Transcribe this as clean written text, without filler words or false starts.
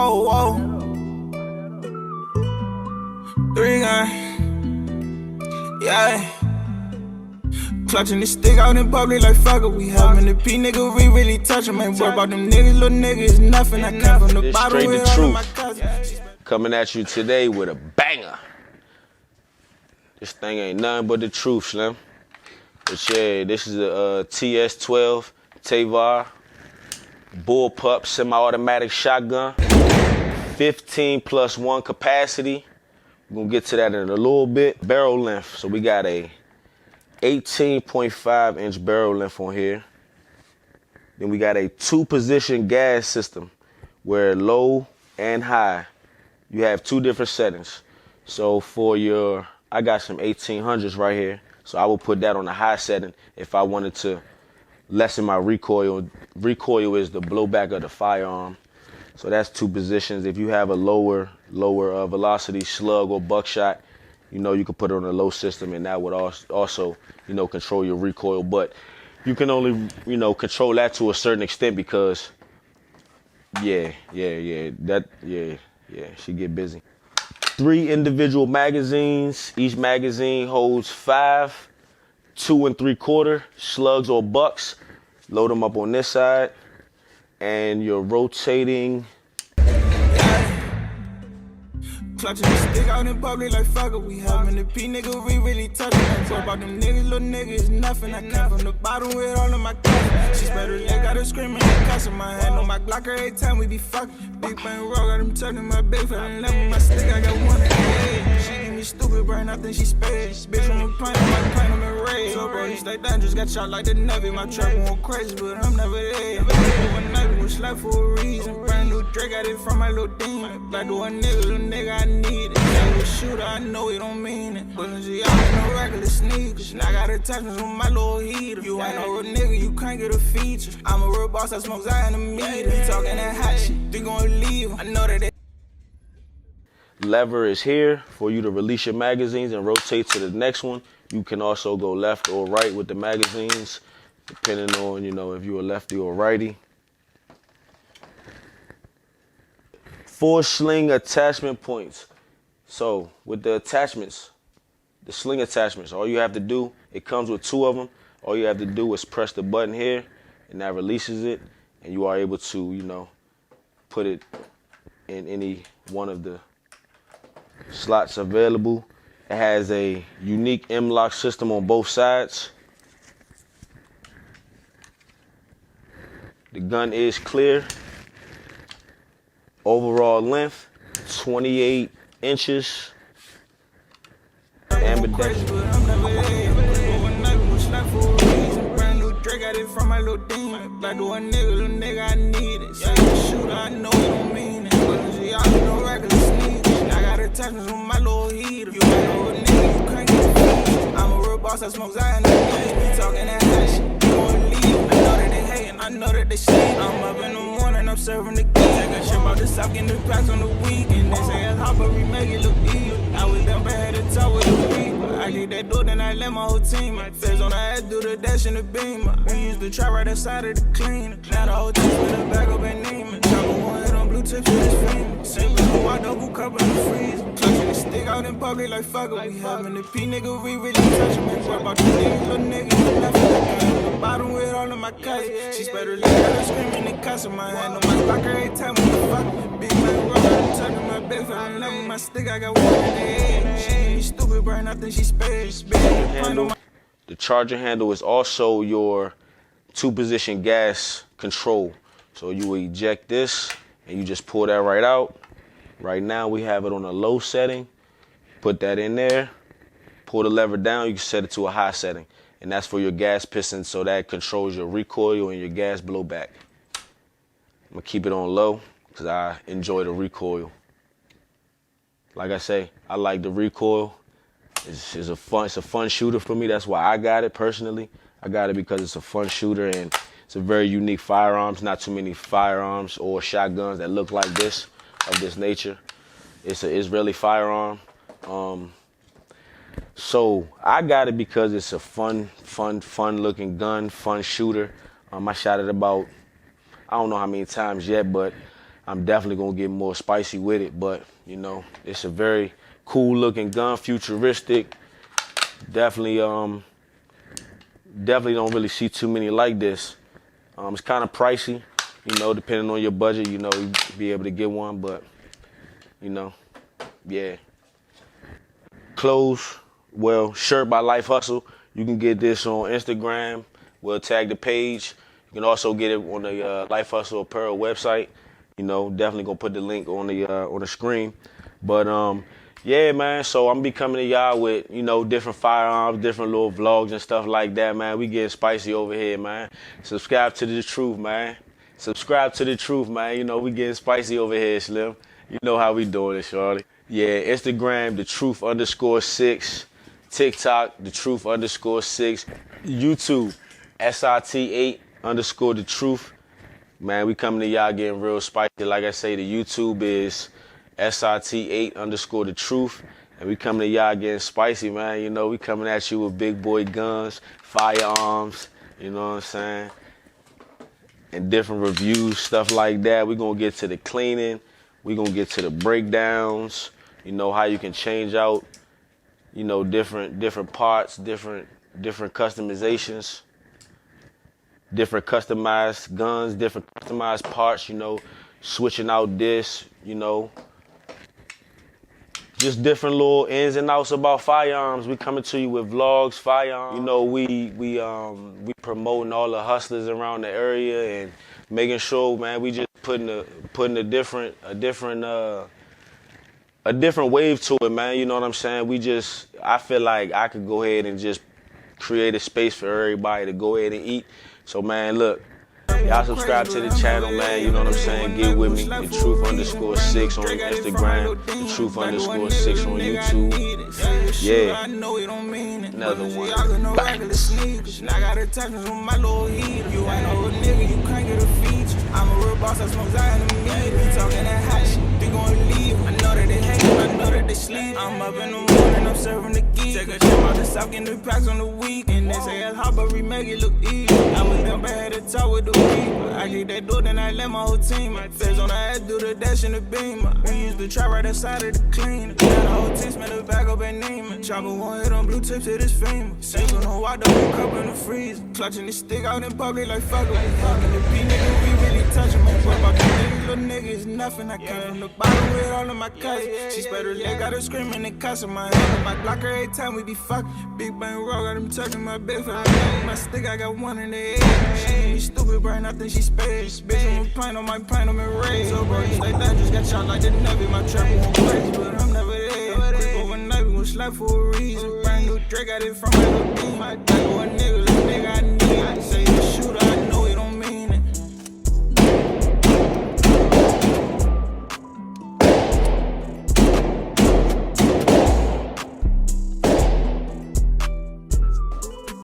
whoa, whoa. 3 gun, yeah. Clutching the stick out in public like fuck it. We having the P nigga, we really touch 'em. Ain't worried about them niggas, little niggas, nothing. I came from the bottom with all of my cousins. Coming at you today with a banger. This thing ain't nothing but the truth, Slim. But yeah, this is a TS-12 Tavar bullpup semi-automatic shotgun. 15+1 capacity. We're gonna get to that in a little bit. Barrel length, so we got a 18.5-inch barrel length on here. Then we got a 2-position gas system where low and high, you have 2 different settings. So for your, I got some 1800s right here. So I will put that on the high setting if I wanted to lessen my recoil. Recoil is the blowback of the firearm. So that's 2 positions. If you have a lower velocity slug or buckshot, you know, you can put it on a low system, and that would also, you know, control your recoil. But you can only, you know, control that to a certain extent because, yeah, she get busy. 3 individual magazines. Each magazine holds 5 2 3/4 slugs or bucks. Load them up on this side, and you're rotating. Clutching the stick out in public like fuck it. We having the P nigga, we really touch 'em. Ain't worried about them niggas, little niggas, nothing. I came from the bottom with all of my cousins. She's better leg, got her screaming and cussing. My hand on my Glock every time we be fucking. Big bang roll, got him tucking my big fell in love with my stick. I got one in the head. She give me stupid brain, I think she sped. Bitch on the plane, my plane, I'm in red. So bro, you stay dangerous, got shot like the Navy. My trap went crazy, but I'm never there. One night we was like for a reason. Brand new Drake, got it from my little demon. Like to a nigga, little nigga, I need it. Yeah, shooter, I know it don't mean it. But she out in no regular sneakers. Now I got attachments with my little heater. You ain't no real nigga, you can't get a feature. I'm a real boss that smokes out in the meter. You talking that hot shit, they gonna leave. I know that they. Lever is here for you to release your magazines and rotate to the next one. You can also go left or right with the magazines, depending on, you know, if you're a lefty or righty. 4 sling attachment points. So with the attachments, the sling attachments, all you have to do, it comes with 2 of them. All you have to do is press the button here, and that releases it, and you are able to, you know, put it in any one of the slots available. It has a unique M-lock system on both sides. The gun is clear. Overall length, 28 inches. Ambidextrous. Got it from my little demon. Like to a nigga, little nigga, I need it. Yeah, you shooter, I know it don't mean it. But she out in no regular sneakers. I got attachments with my little heater. You ain't no real nigga, you can't get a feature. I'm a real boss that smokes out in the game. You talking that hot shit, you gon' leave. I know that they hating, I know that they sleep. I'm up in the morning, I'm serving the kids. I got shit about the south, getting the packs on the weekend. They say it's hot, but we make it look evil. I was down bad to talk with the people. I get that door, then I let my whole team. Feds on the ass, do the dash in the beam. We used to try right outside of the cleaner. Now the whole team with the back up and Neiman. Chopper one hit on blue tips with his finger. Same with the white double cup in the freezer. Clutching the stick out in public like fuck it. We having the P nigga, we really touch 'em. Ain't worried about the niggas, little niggas, nothing. The bottom with all of my cousins. She's better leg, got her screaming and cussing. My hand on my Glock every time we fuck. Big man roll, got him tucking my big fell in love with my stick. I got one in the head. She give me stupid brain, I think she sped. The charger handle is also your 2-position gas control. So you will eject this and you just pull that right out. Right now we have it on a low setting. Put that in there. Pull the lever down, you can set it to a high setting. And that's for your gas piston, so that controls your recoil and your gas blowback. I'm gonna keep it on low because I enjoy the recoil. Like I say, I like the recoil. It's a fun shooter for me. That's why I got it personally. I got it because it's a fun shooter and it's a very unique firearm. There's not too many firearms or shotguns that look like this, of this nature. It's an Israeli firearm. So I got it because it's a fun looking gun, fun shooter. I shot it about, I don't know how many times yet, but I'm definitely gonna get more spicy with it. But you know, it's a very cool looking gun, futuristic. Definitely don't really see too many like this. It's kind of pricey, you know, depending on your budget, you know, you be able to get one, but you know, yeah. Clothes, well, shirt by Life Hustle. You can get this on Instagram. We'll tag the page. You can also get it on the Life Hustle Apparel website. You know, definitely gonna put the link on the screen. But yeah, man. So I'm be coming to y'all with, you know, different firearms, different little vlogs and stuff like that, man. We getting spicy over here, man. Subscribe to the truth, man. Subscribe to the truth, man. You know, we getting spicy over here, Slim. You know how we doing it, shorty. Yeah, Instagram, the truth_6. TikTok, the truth_6. YouTube, SRT8_ the truth. Man, we coming to y'all getting real spicy. Like I say, the YouTube is SRT8_ the truth. And we coming to y'all getting spicy, man. You know, we coming at you with big boy guns, firearms, you know what I'm saying? And different reviews, stuff like that. We're gonna get to the cleaning. We're gonna get to the breakdowns. You know, how you can change out, you know, different parts, different customizations, different customized guns, different customized parts, you know, switching out this, you know, just different little ins and outs about firearms. We coming to you with vlogs, firearms. You know, we promoting all the hustlers around the area and making sure, man, we just putting a different wave to it, man. You know what I'm saying? I feel like I could go ahead and just create a space for everybody to go ahead and eat. So, man, look, y'all subscribe to the channel, man. You know what I'm saying? Get with me. The truth_6 on Instagram. The truth_6 on YouTube. Yeah. Another one. I got attachments on my little heater. You ain't no nigga, you can't get a feature. I'm a real boss, I smoke out in the meter. We talking that hot shit, they gon' leave. I know that they hate it, I know that they sleep. I'm up in the morning, I'm serving the geek. Take a trip out the south, getting the packs on the weekend. They say it's hot, but we make it look easy. I was down bad to talk with the people. I get that door, then I let my whole team. Feds on the ass, do the dash in the beam. We used to try right outside of the clean. Got the whole team, smell the back up and Neiman. Chopper one hit on blue tips, hit his fame. Single no water, whole cup in the freezer. Clutching the stick out in public like fuck it. Fucking the P nigga, we really touching my boy. About the niggas, little nigga is nothing. I came from the bottom with all of my cousins. She spread her leg, got her screaming and cussing. My hand on my blocker every time we be fucking. Big bang roll, got him tucking my bed for my stick. I got one in the head. She ain't stupid, brain, I think she space. Bitch, on my plane, on my plane, I'm in raised. So, bro, you like that, just got shot like the Navy. My trap won't crazy, but I'm never there. Overnight, we gon' slap for a reason. Brand new Drake, got it from my little beam.